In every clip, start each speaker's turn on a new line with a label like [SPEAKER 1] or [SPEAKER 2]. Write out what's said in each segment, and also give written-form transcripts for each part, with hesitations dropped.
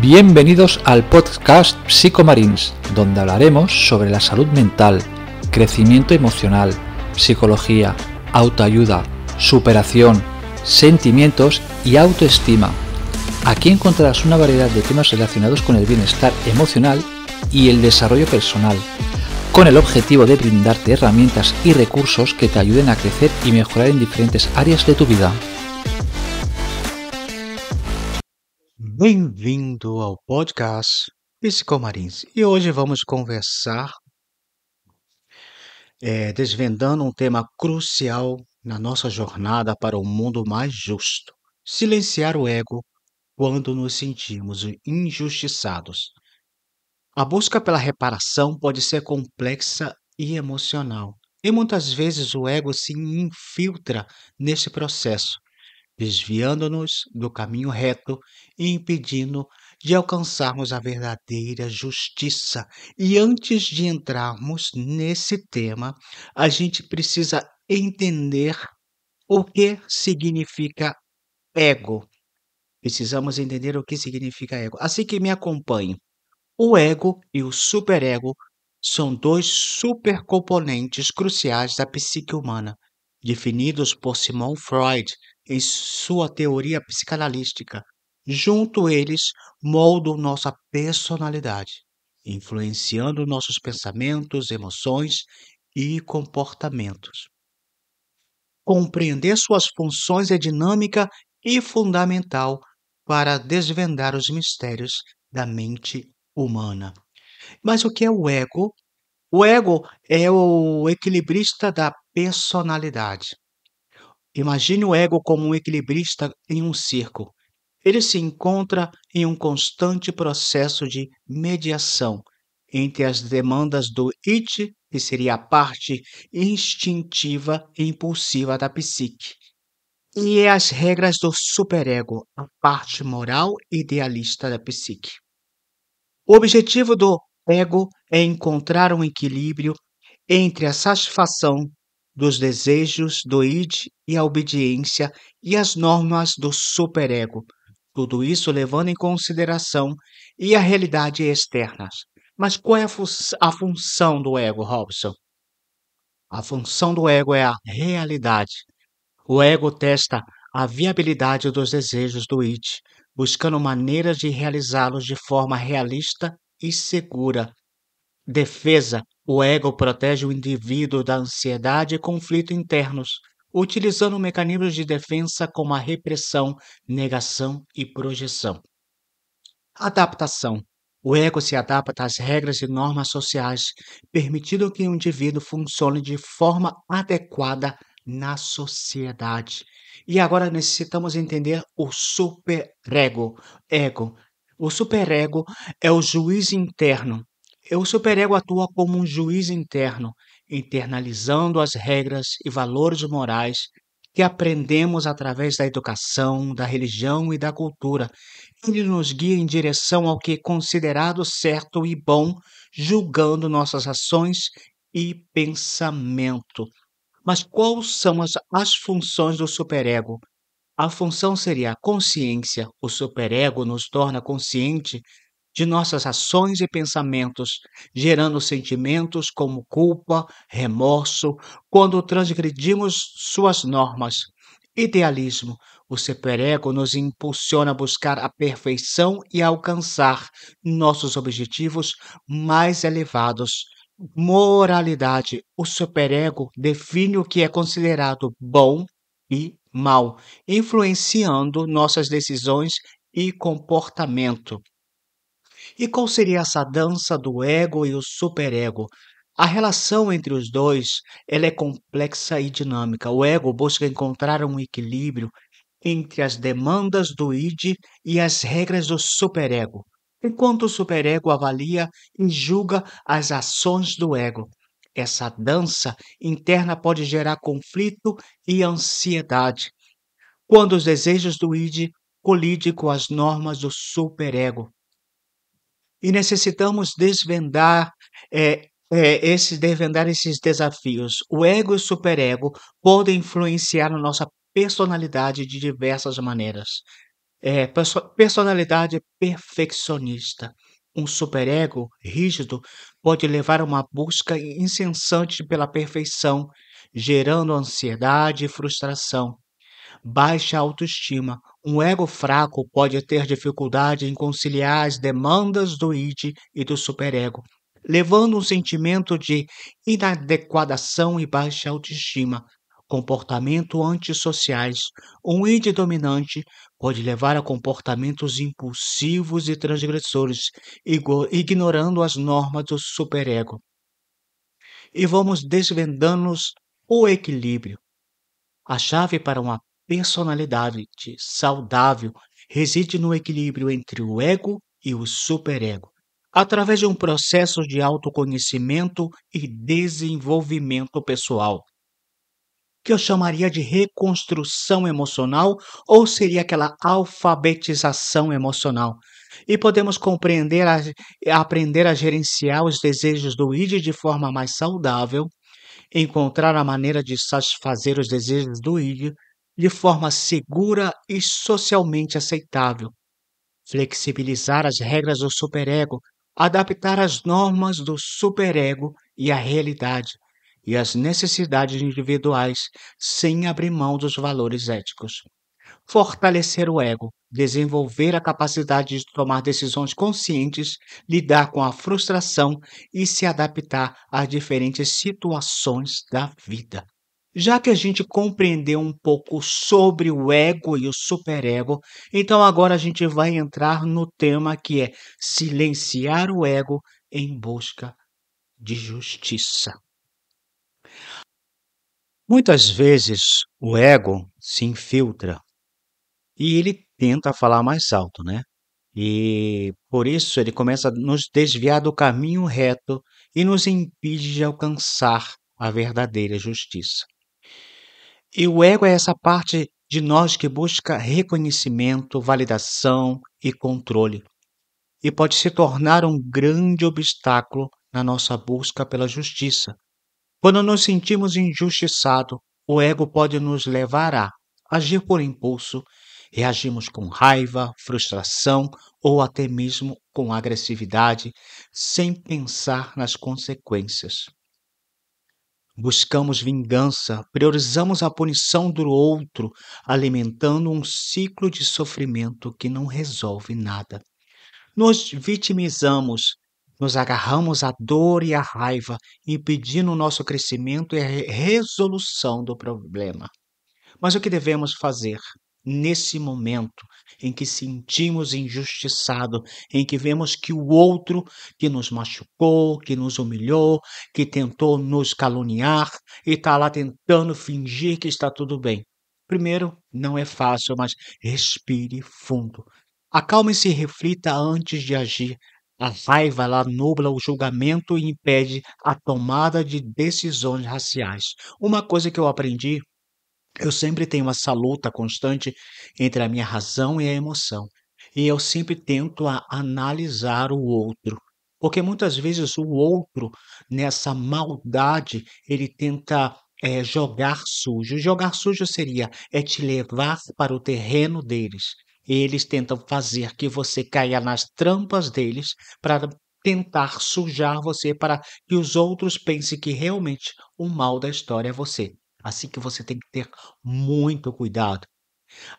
[SPEAKER 1] Bienvenidos al podcast Psicomarines, donde hablaremos sobre la salud mental, crecimiento emocional, psicología, autoayuda, superación, sentimientos y autoestima. Aquí encontrarás una variedad de temas relacionados con el bienestar emocional y el desarrollo personal, con el objetivo de brindarte herramientas y recursos que te ayuden a crecer y mejorar en diferentes áreas de tu vida.
[SPEAKER 2] Bem-vindo ao podcast Psicomarins. E hoje vamos conversar, desvendando um tema crucial na nossa jornada para um mundo mais justo: silenciar o ego quando nos sentimos injustiçados. A busca pela reparação pode ser complexa e emocional, e muitas vezes o ego se infiltra nesse processo, desviando-nos do caminho reto e impedindo de alcançarmos a verdadeira justiça. E antes de entrarmos nesse tema, a gente precisa entender o que significa ego. Precisamos entender o que significa ego. Assim que me acompanhe. O ego e o superego são dois supercomponentes cruciais da psique humana, definidos por Sigmund Freud em sua teoria psicanalística. Junto eles, moldam nossa personalidade, influenciando nossos pensamentos, emoções e comportamentos. Compreender suas funções é dinâmica e fundamental para desvendar os mistérios da mente humana. Mas o que é o ego? O ego é o equilibrista da personalidade. Imagine o ego como um equilibrista em um circo. Ele se encontra em um constante processo de mediação entre as demandas do id, que seria a parte instintiva e impulsiva da psique, e as regras do superego, a parte moral e idealista da psique. O objetivo do ego é encontrar um equilíbrio entre a satisfação dos desejos do id e a obediência e as normas do superego, tudo isso levando em consideração e a realidade externa. Mas qual é a função do ego, Robson? A função do ego é a realidade. O ego testa a viabilidade dos desejos do id, buscando maneiras de realizá-los de forma realista e segura. Defesa: o ego protege o indivíduo da ansiedade e conflito internos, utilizando mecanismos de defesa como a repressão, negação e projeção. Adaptação: o ego se adapta às regras e normas sociais, permitindo que o indivíduo funcione de forma adequada na sociedade. E agora necessitamos entender o superego. O superego é o juiz interno. O superego atua como um juiz interno, internalizando as regras e valores morais que aprendemos através da educação, da religião e da cultura. Ele nos guia em direção ao que é considerado certo e bom, julgando nossas ações e pensamento. Mas quais são as funções do superego? A função seria a consciência. O superego nos torna consciente de nossas ações e pensamentos, gerando sentimentos como culpa, remorso, quando transgredimos suas normas. Idealismo: o superego nos impulsiona a buscar a perfeição e a alcançar nossos objetivos mais elevados. Moralidade: o superego define o que é considerado bom e mal, influenciando nossas decisões e comportamento. E qual seria essa dança do ego e o superego? A relação entre os dois, ela é complexa e dinâmica. O ego busca encontrar um equilíbrio entre as demandas do id e as regras do superego, enquanto o superego avalia e julga as ações do ego. Essa dança interna pode gerar conflito e ansiedade, quando os desejos do id colidem com as normas do superego. E necessitamos desvendar esses desafios. O ego e o superego podem influenciar a nossa personalidade de diversas maneiras. Personalidade perfeccionista. Um superego rígido pode levar a uma busca incessante pela perfeição, gerando ansiedade e frustração. Baixa autoestima. Um ego fraco pode ter dificuldade em conciliar as demandas do id e do superego, levando um sentimento de inadequação e baixa autoestima. Comportamento antissociais. Um id dominante pode levar a comportamentos impulsivos e transgressores, ignorando as normas do superego. E vamos desvendando o equilíbrio. A chave para uma personalidade saudável reside no equilíbrio entre o ego e o superego, através de um processo de autoconhecimento e desenvolvimento pessoal, que eu chamaria de reconstrução emocional, ou seria aquela alfabetização emocional. E podemos aprender a gerenciar os desejos do id de forma mais saudável, encontrar a maneira de satisfazer os desejos do id de forma segura e socialmente aceitável, flexibilizar as regras do superego, adaptar as normas do superego e a realidade e as necessidades individuais sem abrir mão dos valores éticos. Fortalecer o ego, desenvolver a capacidade de tomar decisões conscientes, lidar com a frustração e se adaptar às diferentes situações da vida. Já que a gente compreendeu um pouco sobre o ego e o superego, então agora a gente vai entrar no tema que é silenciar o ego em busca de justiça. Muitas vezes o ego se infiltra e ele tenta falar mais alto, né? E por isso ele começa a nos desviar do caminho reto e nos impede de alcançar a verdadeira justiça. E o ego é essa parte de nós que busca reconhecimento, validação e controle, e pode se tornar um grande obstáculo na nossa busca pela justiça. Quando nos sentimos injustiçados, o ego pode nos levar a agir por impulso, reagimos com raiva, frustração ou até mesmo com agressividade, sem pensar nas consequências. Buscamos vingança, priorizamos a punição do outro, alimentando um ciclo de sofrimento que não resolve nada. Nos vitimizamos, nos agarramos à dor e à raiva, impedindo o nosso crescimento e a resolução do problema. Mas o que devemos fazer nesse momento em que sentimos injustiçado, em que vemos que o outro que nos machucou, que nos humilhou, que tentou nos caluniar e está lá tentando fingir que está tudo bem? Primeiro, não é fácil, mas respire fundo. Acalme-se e reflita antes de agir. A raiva ela nubla o julgamento e impede a tomada de decisões raciais. Uma coisa que eu aprendi, eu sempre tenho essa luta constante entre a minha razão e a emoção. E eu sempre tento analisar o outro. Porque muitas vezes o outro, nessa maldade, ele tenta jogar sujo. Jogar sujo seria te levar para o terreno deles. Eles tentam fazer que você caia nas trampas deles para tentar sujar você, para que os outros pensem que realmente o mal da história é você. Assim que você tem que ter muito cuidado.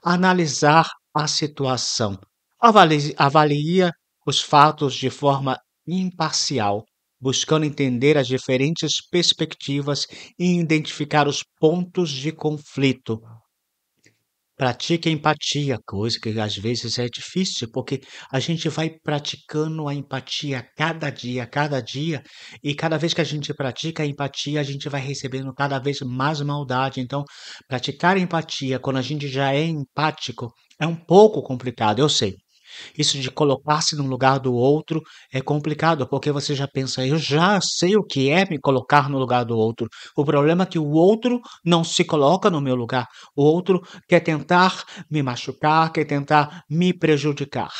[SPEAKER 2] Analisar a situação. Avalie os fatos de forma imparcial, buscando entender as diferentes perspectivas e identificar os pontos de conflito. Pratique a empatia, coisa que às vezes é difícil, porque a gente vai praticando a empatia cada dia, e cada vez que a gente pratica a empatia, a gente vai recebendo cada vez mais maldade. Então, praticar a empatia quando a gente já é empático é um pouco complicado, eu sei. Isso de colocar-se no lugar do outro é complicado, porque você já pensa, eu já sei o que é me colocar no lugar do outro. O problema é que o outro não se coloca no meu lugar. O outro quer tentar me machucar, quer tentar me prejudicar.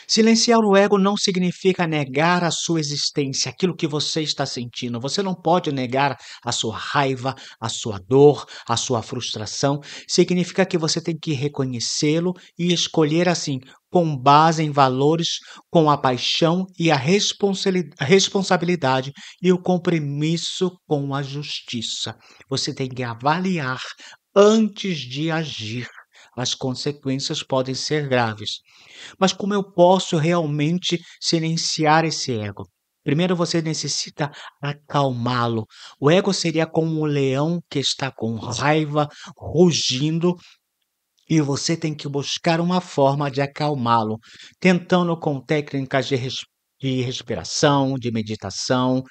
[SPEAKER 2] Silenciar o ego não significa negar a sua existência, aquilo que você está sentindo. Você não pode negar a sua raiva, a sua dor, a sua frustração. Significa que você tem que reconhecê-lo e escolher assim, com base em valores, com a paixão e a responsabilidade e o compromisso com a justiça. Você tem que avaliar antes de agir. As consequências podem ser graves. Mas como eu posso realmente silenciar esse ego? Primeiro você necessita acalmá-lo. O ego seria como um leão que está com raiva, rugindo, e você tem que buscar uma forma de acalmá-lo, tentando com técnicas de respiração, de meditação,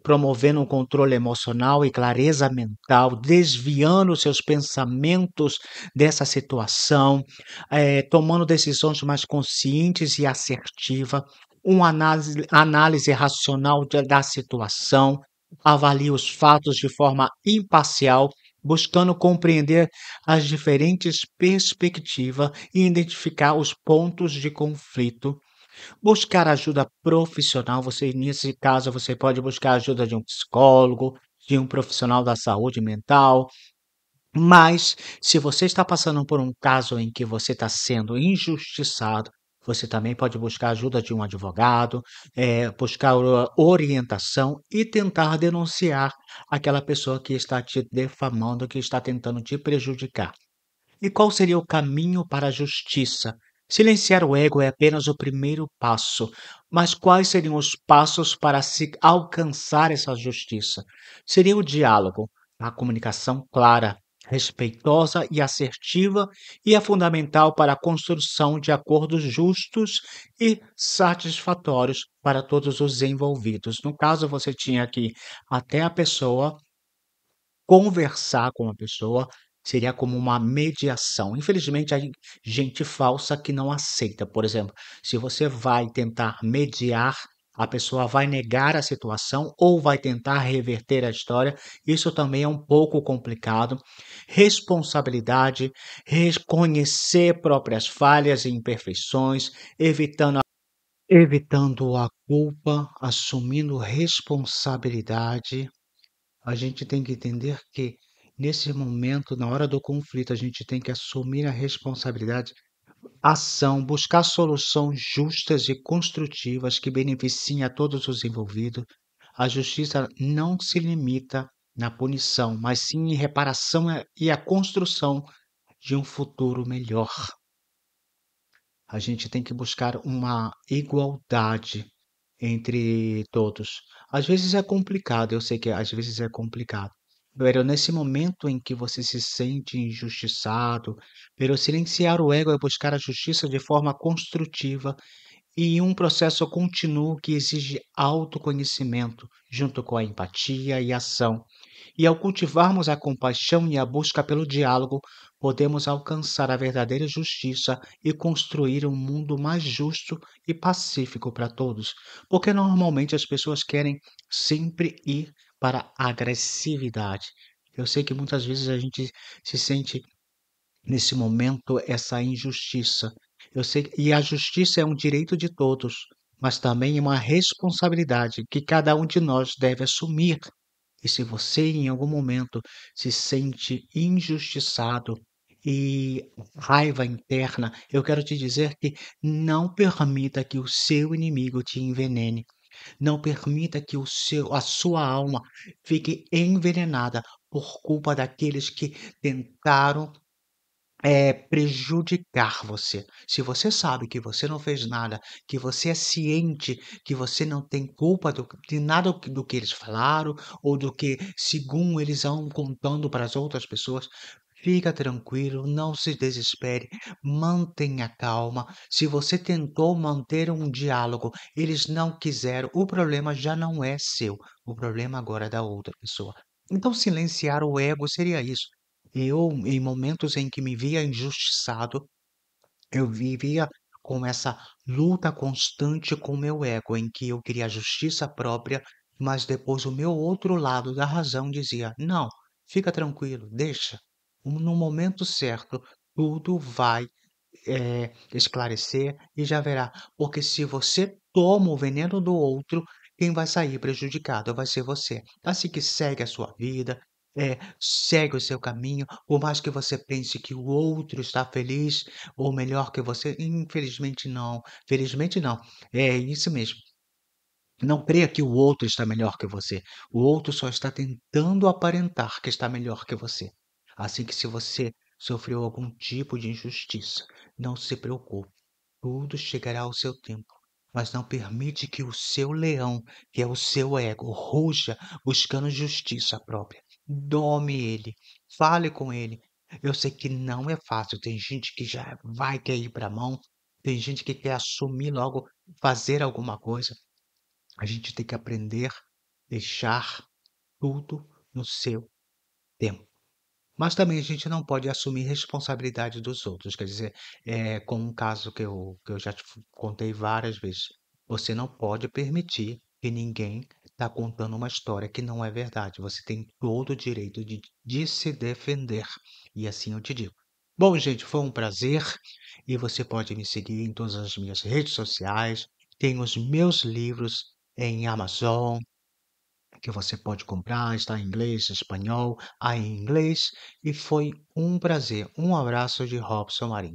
[SPEAKER 2] promovendo um controle emocional e clareza mental, desviando seus pensamentos dessa situação, tomando decisões mais conscientes e assertiva, uma análise racional da situação, avalie os fatos de forma imparcial, buscando compreender as diferentes perspectivas e identificar os pontos de conflito. Buscar ajuda profissional, você nesse caso você pode buscar a ajuda de um psicólogo, de um profissional da saúde mental, mas se você está passando por um caso em que você está sendo injustiçado, você também pode buscar a ajuda de um advogado, buscar orientação e tentar denunciar aquela pessoa que está te defamando, que está tentando te prejudicar. E qual seria o caminho para a justiça? Silenciar o ego é apenas o primeiro passo, mas quais seriam os passos para se alcançar essa justiça? Seria o diálogo, a comunicação clara, respeitosa e assertiva, e é fundamental para a construção de acordos justos e satisfatórios para todos os envolvidos. No caso, você tinha que até a pessoa conversar com a pessoa, seria como uma mediação. Infelizmente, há gente falsa que não aceita. Por exemplo, se você vai tentar mediar, a pessoa vai negar a situação ou vai tentar reverter a história. Isso também é um pouco complicado. Responsabilidade, reconhecer próprias falhas e imperfeições, evitando a culpa, assumindo responsabilidade. A gente tem que entender que, nesse momento, na hora do conflito, a gente tem que assumir a responsabilidade, ação, buscar soluções justas e construtivas que beneficiem a todos os envolvidos. A justiça não se limita na punição, mas sim em reparação e a construção de um futuro melhor. A gente tem que buscar uma igualdade entre todos. Às vezes é complicado, eu sei que às vezes é complicado. Pero nesse momento em que você se sente injustiçado, pero silenciar o ego é buscar a justiça de forma construtiva e um processo contínuo que exige autoconhecimento, junto com a empatia e ação. E ao cultivarmos a compaixão e a busca pelo diálogo, podemos alcançar a verdadeira justiça e construir um mundo mais justo e pacífico para todos. Porque normalmente as pessoas querem sempre ir para a agressividade. Eu sei que muitas vezes a gente se sente nesse momento essa injustiça. Eu sei, e a justiça é um direito de todos, mas também é uma responsabilidade que cada um de nós deve assumir. E se você em algum momento se sente injustiçado e raiva interna, eu quero te dizer que não permita que o seu inimigo te envenene. Não permita que a sua alma fique envenenada por culpa daqueles que tentaram prejudicar você. Se você sabe que você não fez nada, que você é ciente que você não tem culpa de nada do que eles falaram ou do que, segundo eles vão contando para as outras pessoas, fica tranquilo, não se desespere, mantenha calma. Se você tentou manter um diálogo, eles não quiseram, o problema já não é seu, o problema agora é da outra pessoa. Então, silenciar o ego seria isso. Eu, em momentos em que me via injustiçado, eu vivia com essa luta constante com o meu ego, em que eu queria justiça própria, mas depois o meu outro lado da razão dizia: não, fica tranquilo, deixa. No momento certo, tudo vai esclarecer e já verá. Porque se você toma o veneno do outro, quem vai sair prejudicado vai ser você. Assim que segue a sua vida, segue o seu caminho, por mais que você pense que o outro está feliz ou melhor que você, infelizmente não, felizmente não, é isso mesmo. Não creia que o outro está melhor que você. O outro só está tentando aparentar que está melhor que você. Assim que se você sofreu algum tipo de injustiça, não se preocupe. Tudo chegará ao seu tempo. Mas não permite que o seu leão, que é o seu ego, ruja buscando justiça própria. Dome ele. Fale com ele. Eu sei que não é fácil. Tem gente que já vai querer ir para a mão. Tem gente que quer assumir logo, fazer alguma coisa. A gente tem que aprender, deixar tudo no seu tempo. Mas também a gente não pode assumir responsabilidade dos outros. Quer dizer, com um caso que eu já te contei várias vezes. Você não pode permitir que ninguém está contando uma história que não é verdade. Você tem todo o direito de se defender. E assim eu te digo. Bom, gente, foi um prazer. E você pode me seguir em todas as minhas redes sociais. Tem os meus livros em Amazon, que você pode comprar, está em inglês, espanhol, aí em inglês, e foi um prazer. Um abraço de Robson Marinho.